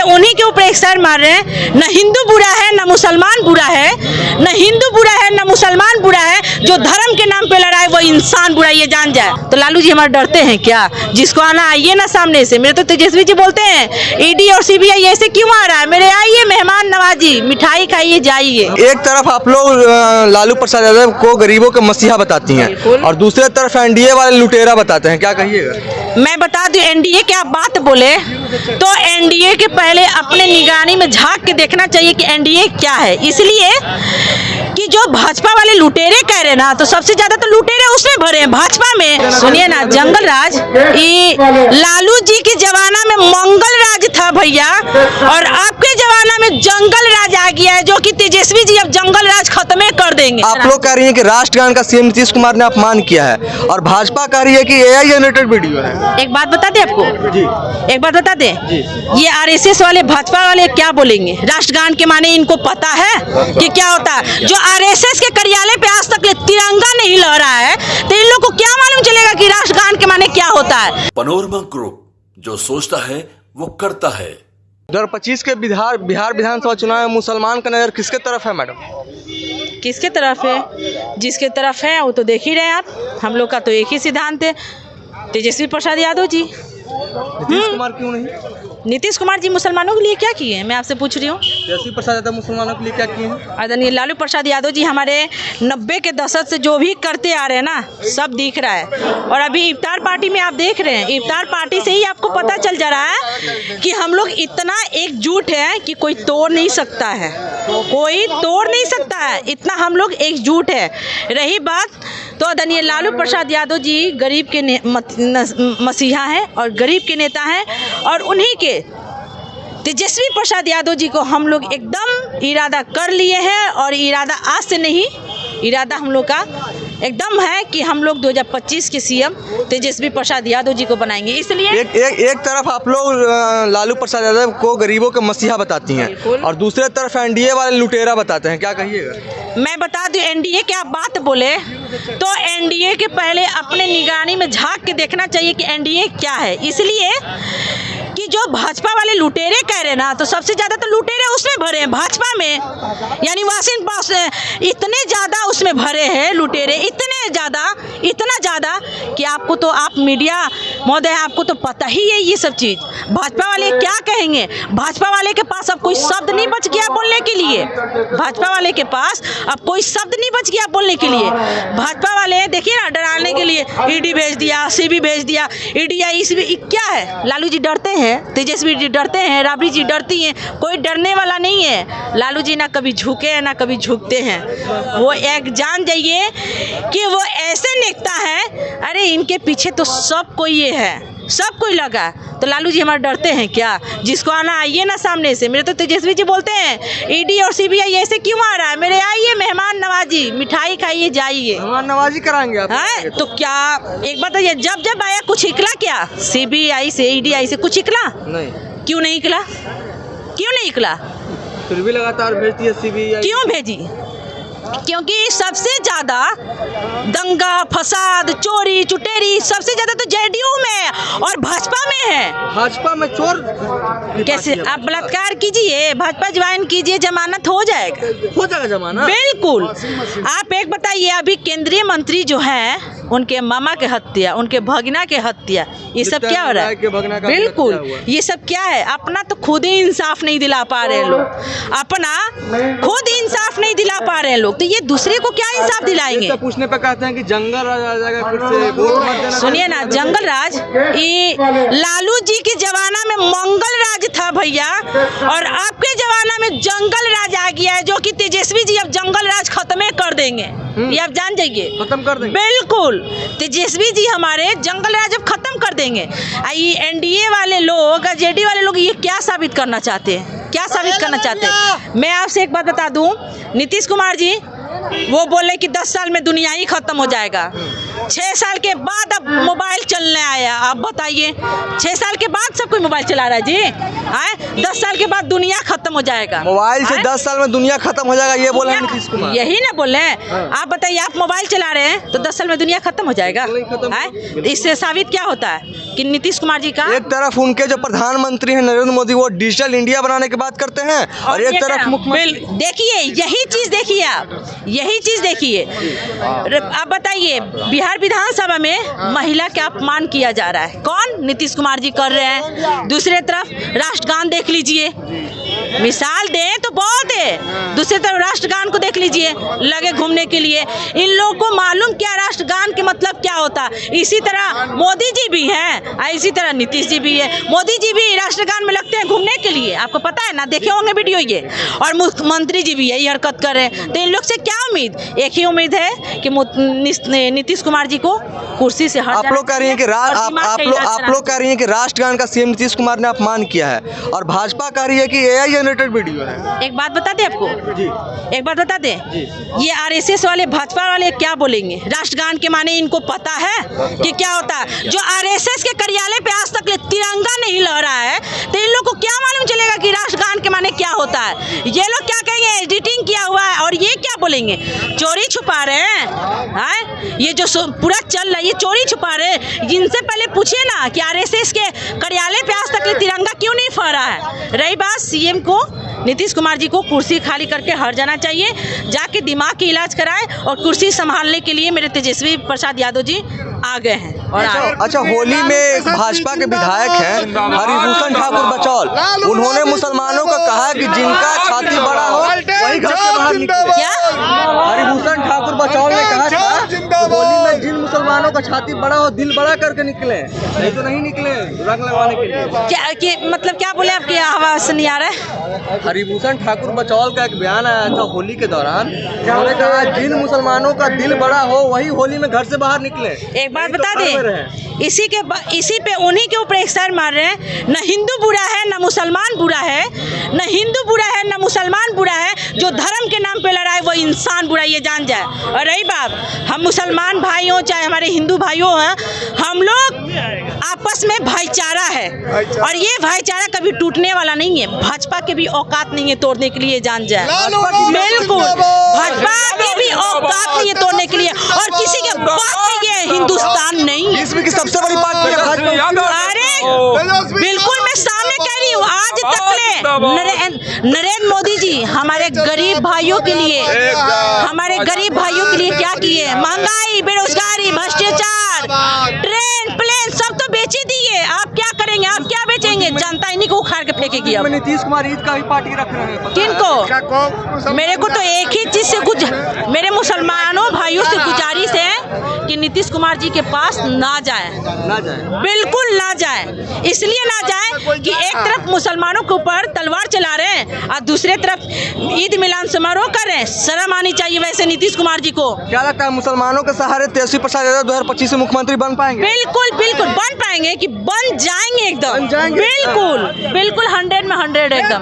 उन्हीं के ऊपर एक्सर मार रहे हैं। न हिंदू बुरा है, न मुसलमान बुरा है, न हिंदू बुरा है, न मुसलमान बुरा है। जो धर्म के नाम पे लड़ाए वो इंसान बुरा, ये जान जाए। तो लालू जी हमारे डरते हैं क्या? जिसको आना आइए ना सामने से। मेरे तो तेजस्वी जी बोलते हैं ईडी और सीबीआई ऐसे क्यों आ रहा है? मेरे आइए, मेहमान नवाजी, मिठाई खाइए, जाइए। एक तरफ आप लोग लालू प्रसाद यादव को गरीबों के मसीहा बताती हैं और दूसरे तरफ एनडीए वाले लुटेरा बताते हैं, क्या कहिएगा? मैं बता दूं, एनडीए की आप बात बोले तो एनडीए के पहले अपने निगरानी में झांक के देखना चाहिए कि एनडीए क्या है। इसलिए कि जो भाजपा वाले लुटेरे कह रहे ना, तो सबसे ज्यादा तो लुटेरे उसमें भरे हैं, भाजपा में। सुनिए ना, जंगल राज ये लालू जी के जमाना में मंगल राज था भैया, और आपके जमाना में जंगल राज आ गया है, जो कि तेजस्वी जी अब जंगल राज खत्म कर देंगे। आप लोग कह रही हैं कि राष्ट्रगान का सीएम नीतीश कुमार ने अपमान किया है और भाजपा कह रही है कि एआई जनरेटेड वीडियो है। एक बात बता दे आपको जी, एक बात बता दे, ये आरएसएस वाले, भाजपा वाले क्या बोलेंगे? राष्ट्रगान के माने इनको पता है कि क्या होता है? जो आरएसएस के कार्यालय पे आज तक तिरंगा नहीं लहरा है, तो इन लोग को क्या मालूम चलेगा कि राष्ट्रगान के माने क्या होता है? पनोरमा ग्रुप, जो सोचता है वो करता है। 2025 के बिहार विधानसभा चुनाव में मुसलमान का नजर किसके तरफ है मैडम? किसके तरफ है? जिसके तरफ है वो तो देख ही रहे हैं आप। हम लोग का तो एक ही सिद्धांत है, तेजस्वी प्रसाद यादव जी। नीतीश कुमार क्यों नहीं? नीतीश कुमार जी मुसलमानों के लिए क्या किए हैं, मैं आपसे पूछ रही हूँ। तेजस्वी प्रसाद यादव मुसलमानों के लिए क्या किए हैं? आदरणीय लालू प्रसाद यादव जी हमारे 90 के दशक से जो भी करते आ रहे हैं ना, सब दिख रहा है। और अभी इफ्तार पार्टी में आप देख रहे हैं, इफ्तार पार्टी से ही आपको पता चल जा रहा है कि हम लोग इतना एकजुट है कि कोई तोड़ नहीं सकता है, कोई तोड़ नहीं सकता है, इतना हम लोग एकजुट है। रही बात तो आदरणीय लालू प्रसाद यादव जी गरीब के मसीहा हैं और गरीब के नेता हैं, और उन्हीं के तेजस्वी प्रसाद यादव जी को हम लोग एकदम इरादा कर लिए हैं। और इरादा आज से नहीं, इरादा हम लोग का एकदम है कि हम लोग 2025 के सीएम तेजस्वी प्रसाद यादव जी को बनाएंगे। इसलिए एक तरफ आप लोग लालू प्रसाद यादव को गरीबों के मसीहा बताती हैं और दूसरे तरफ एनडीए वाले लुटेरा बताते हैं, क्या कहिएगा? मैं बता दूं, एनडीए की आप बात बोले तो एनडीए के पहले अपने निगरानी में झांक के देखना चाहिए कि एनडीए क्या है। इसलिए कि जो भाजपा वाले लुटेरे कह रहे ना, तो सबसे ज्यादा तो लुटेरे उसमें भरे हैं, भाजपा में। यानी वासिन पास इतने ज्यादा उसमें भरे हैं लुटेरे, इतना ज्यादा कि आपको तो, आप मीडिया महोदय, आपको तो पता ही है ये सब चीज। भाजपा वाले क्या कहेंगे? भाजपा वाले के पास अब कोई शब्द नहीं बच गया बोलने के लिए। भाजपा वाले के पास अब कोई शब्द नहीं बच गया बोलने के लिए। भाजपा वाले देखिए ना, डराने के लिए ईडी भेज दिया, सीबी भेज दिया, ईडी आई सीबी क्या है? लालू जी डरते हैं, तेजस्वी जी डरते हैं, राबड़ी जी डरती हैं, कोई डरने वाला नहीं है। लालू जी ना कभी झुके हैं ना कभी झुकते हैं। वो एक जान जाइए कि वो ऐसे नेता है, अरे इनके पीछे तो सब कोई ये है, सब कोई लगा। तो लालू जी हमारे डरते हैं क्या? जिसको आना आइए ना सामने से। मेरे तो तेजस्वी जी बोलते हैं ईडी और सीबीआई ऐसे क्यों आ रहा है? मेरे आइए, मेहमान नवाजी, मिठाई खाइए, जाइए। मेहमान नवाजी कराएंगे आप? है तो क्या, एक बात है, जब आया कुछ निकला क्या? सीबीआई से, ईडी से कुछ निकला नहीं। क्यों नहीं निकला? क्यों नहीं निकला? फिर भी लगातार भेजती है सीबीआई। क्यों भेजी? क्योंकि सबसे ज्यादा दंगा फसाद चोरी चुटेरी सबसे ज्यादा तो जेडीयू में और भाजपा में है। भाजपा में चोर कैसे? आप बलात्कार कीजिए, भाजपा ज्वाइन कीजिए, जमानत हो जाएगा जमानत। बिल्कुल। आप एक बताइए, अभी केंद्रीय मंत्री जो है, उनके मामा के हत्या, उनके भगना के हत्या, ये सब क्या हो रहा है? बिल्कुल, ये सब क्या है? अपना तो खुद ही इंसाफ नहीं दिला पा रहे लोग, अपना खुद इंसाफ नहीं दिला पा रहे लोग, तो ये दूसरे को क्या इंसाफ दिलाएंगे? पूछने पे कहते हैं कि जंगल राज आ जाएगा, फिर से वोट मत देना। सुनिए ना, जंगल राज ये लालू जी के जमाना में मंगल राज था भैया, और आपके जमाना में जंगल राज आ गया है, जो कि तेजस्वी जी अब जंगल राज खत्म कर देंगे। ये आप जान जाइए, खत्म कर देंगे। बिल्कुल, तेजस्वी जी हमारे जंगल राज अब खत्म कर देंगे। ये एनडीए वाले लोग, जेडी वाले लोग ये क्या साबित करना चाहते हैं? क्या साबित करना चाहते हैं? मैं आपसे एक बात बता दूं, नीतीश कुमार जी वो बोले कि 10 साल में दुनिया ही खत्म हो जाएगा। 6 साल के बाद अब मोबाइल चलने आया। आप बताइए, 6 साल के बाद सब कोई मोबाइल चला रहा है जी? आए 10 साल के बाद दुनिया खत्म हो जाएगा। मोबाइल से 10 साल में दुनिया खत्म हो जाएगा, ये बोले नीतीश कुमार। यही ना बोले। आप बताइए, आप मोबाइल चला रहे हैं तो 10 साल में दुनिया खत्म हो जाएगा। इससे साबित क्या होता है कि नीतीश कुमार जी का एक तरफ उनके जो प्रधानमंत्री हैं नरेंद्र मोदी, वो डिजिटल इंडिया बनाने की बात करते हैं, और एक तरफ मुख्यमंत्री। देखिए यही चीज देखिए, आप यही चीज देखिए। आप बताइए, बिहार विधानसभा में महिला का अपमान किया जा रहा है, कौन? नीतीश कुमार जी कर रहे हैं। दूसरे तरफ राष्ट्रगान देख लीजिए, मिसाल दें तो बहुत है। दूसरी तरफ राष्ट्रगान को देख लीजिए, लगे घूमने के लिए। इन लोगों को मालूम क्या राष्ट्रगान के मतलब क्या होता है। इसी तरह मोदी जी भी हैं, इसी तरह नीतीश जी भी है। मोदी जी भी राष्ट्रगान में लगते हैं घूमने के लिए, आपको पता है ना, देखे होंगे वीडियो ये। और मुख्यमंत्री जी भी यही हरकत कर रहे हैं। तो इन लोग से क्या उम्मीद? एक ही उम्मीद है कि नीतीश कुमार जी को कुर्सी से हट आप लोग कह रही हैं कि आप लोग कह रही हैं कि राष्ट्रगान का सीएम नीतीश कुमार ने अपमान किया है, और भाजपा कह रही है कि एआई जनरेटेड वीडियो है। एक बात बता दें आपको, एक बात बता दें, ये आरएसएस वाले, भाजपा वाले क्या बोलेंगे? राष्ट्रगान के माने इनको पता है कि क्या होता है? जो आरएसएस के कार्यालय पे आज तक तिरंगा नहीं लहरा है, तो इन लोग को क्या मालूम चलेगा कि राष्ट्रगान के माने क्या होता है? ये लोग क्या कहेंगे? एडिटिंग किया हुआ है। और ये क्या बोलेंगे? चोरी छुपा रहे हैं। ये जो पूरा चल रहा है, ये चोरी छुपा रहे हैं। इनसे पहले पूछिए ना कि आरएसएस के कार्यालय पे आज तक तिरंगा क्यों नहीं फहरा है। रही बात सीएम को, नीतीश कुमार जी को कुर्सी खाली करके हट जाना चाहिए, जाके दिमाग की इलाज कराए। और कुर्सी संभालने के लिए मेरे तेजस्वी प्रसाद यादव जी आ गए हैं। और अच्छा, होली में भाजपा के विधायक हैं हरिभूषण ठाकुर बचौल, उन्होंने मुसलमानों को कहा कि जिनका छाती बड़ा हो वही घर से बाहर निकले। क्या हरिभूषण ठाकुर बचौल ने कहा था होली में जिन मुसलमानों का छाती बड़ा हो दिल बड़ा करके निकले, नहीं तो नहीं निकले रंग लगवाने के लिए। क्या कि मतलब क्या बोले? आपकी आवाज नहीं आ रहा है। हरिभूषण ठाकुर बचौल का एक बयान आया था होली के दौरान, उन्होंने कहा जिन मुसलमानों का दिल बड़ा हो वही होली में घर से बाहर निकले। एक बात बता दे, इसी पे उन्हीं के ऊपर एक सर मार रहे हैं। न हिंदू बुरा है, न मुसलमान बुरा है, न हिंदू बुरा है, न मुसलमान बुरा है। जो धर्म के नाम पे लड़ाए वो इंसान बुरा, ये जान जाए। और रही बात, हम मुसलमान भाई हो चाहे हमारे हिंदू भाइयों हैं, हम लोग आपस में भाईचारा है, और ये भाईचारा कभी टूटने वाला नहीं है। भाजपा के भी औकात नहीं है तोड़ने के लिए, जान जाए। बिल्कुल, भाजपा की भी औकात नहीं है तोड़ने के लिए, और किसी के बाप में ये हिंदुस्तान नहीं है। इसमें की सबसे बड़ी पार्टी है भाजपा। अरे बिल्कुल, मैं सामने कह रही हूँ, आज तक नरेंद्र मोदी जी हमारे गरीब भाइयों के लिए, क्या किए? महंगाई, बेरोजगारी, भ्रष्टाचार, ट्रेन प्लेन सब तो बेच ही दिए। आप क्या करेंगे? आप क्या बेचेंगे? जनता इन्हीं को उखाड़ के फेंकेगी। अब नीतीश कुमार ईद का भी पार्टी रख रहे हैं। किनको? मेरे को तो एक ही चीज से कुछ, मेरे मुसलमानों भाइयों से गुजारिश है कि नीतीश कुमार जी के पास ना जाए, बिल्कुल ना जाए। इसलिए ना जाए कि एक तरफ मुसलमानों के ऊपर तलवार चला रहे हैं और दूसरे तरफ ईद मिलान समारोह कर रहे हैं। शर्म आनी चाहिए वैसे नीतीश कुमार जी को। क्या लगता है मुसलमानों के सहारे तेजस्वी प्रसाद यादव 2025 में मुख्यमंत्री बन पाएंगे? बिल्कुल बिल्कुल बन पाएंगे, कि बन जाएंगे एकदम। बिल्कुल 100 में 100 एकदम।